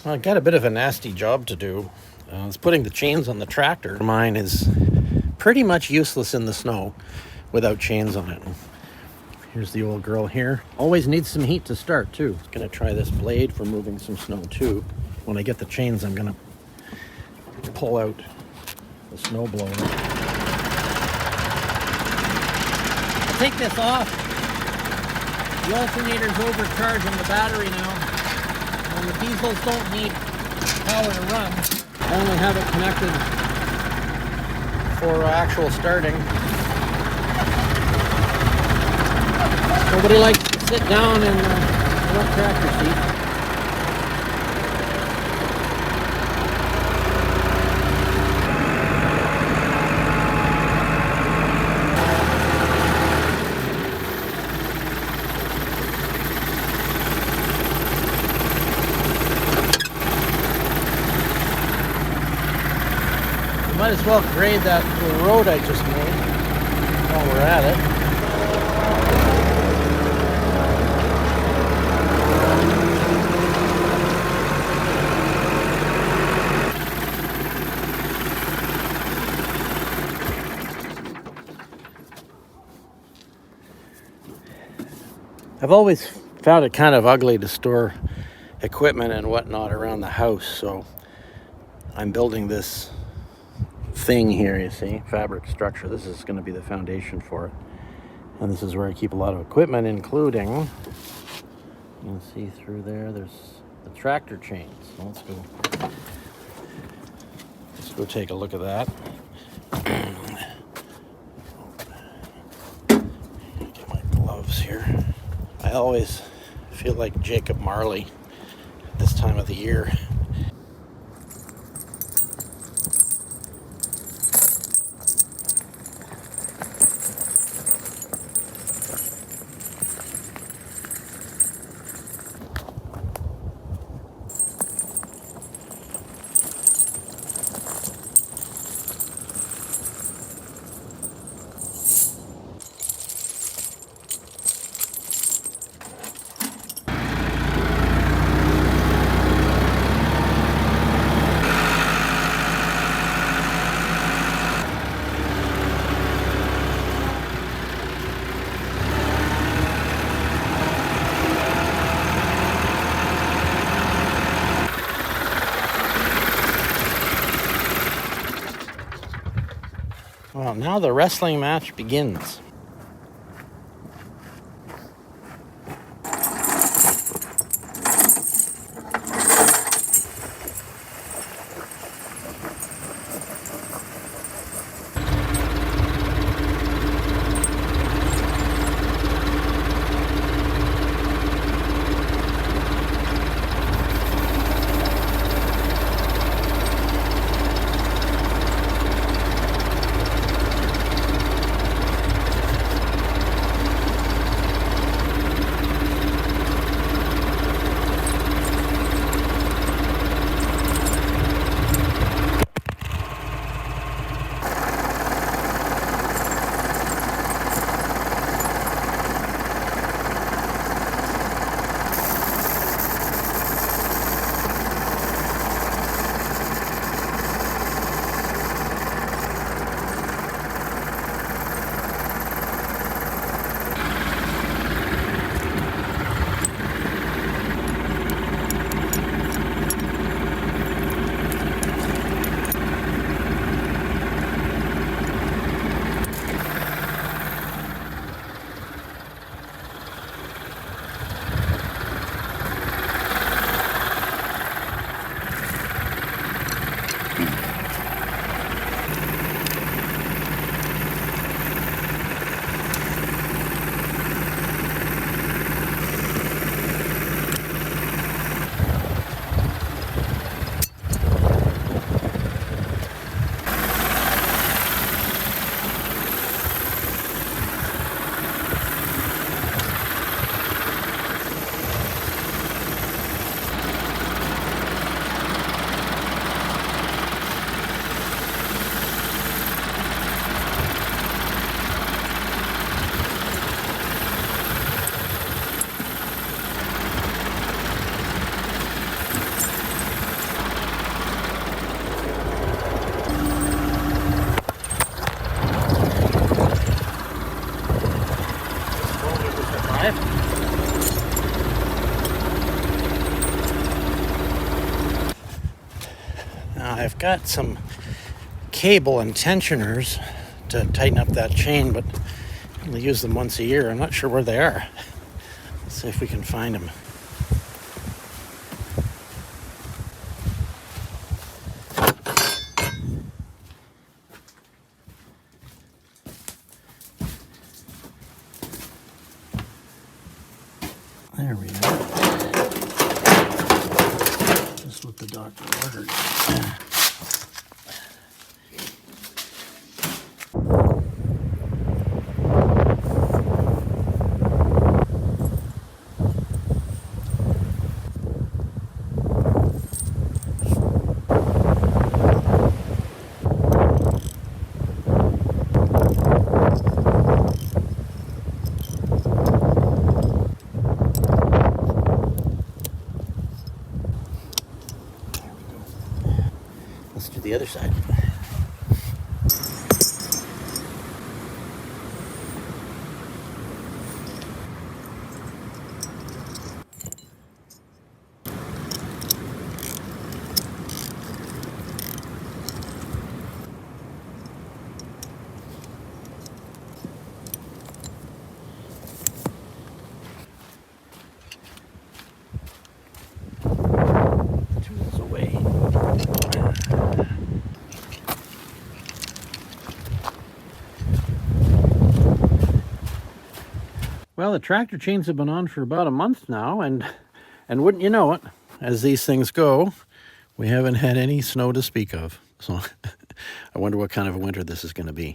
Well, I got a bit of a nasty job to do. It's putting the chains on the tractor. Mine is pretty much useless in the snow without chains on it. Here's the old girl here. Always needs some heat to start too. Gonna try this blade for moving some snow too. When I get the chains, I'm gonna pull out the snow blower. I'll take this off. The alternator's overcharged on the battery now. And the diesels don't need power to run. I only have it connected for actual starting. Nobody likes to sit down in the front tractor seat. Might as well grade that road I just made while we're at it. I've always found it kind of ugly to store equipment and whatnot around the house, so I'm building this thing here, you see, fabric structure. This is going to be the foundation for it, and this is where I keep a lot of equipment, including, you can see through there, there's the tractor chains. So let's go take a look at that. Get my gloves here. I always feel like Jacob Marley at this time of the year. Well, now the wrestling match begins. Now I've got some cable and tensioners to tighten up that chain, but I only use them once a year. I'm not sure where they are. Let's see if we can find them. There we are. Just what the doctor ordered. Let's do the other side. Tools away. Well, the tractor chains have been on for about a month now, and wouldn't you know it, as these things go, we haven't had any snow to speak of. So I wonder what kind of a winter this is going to be.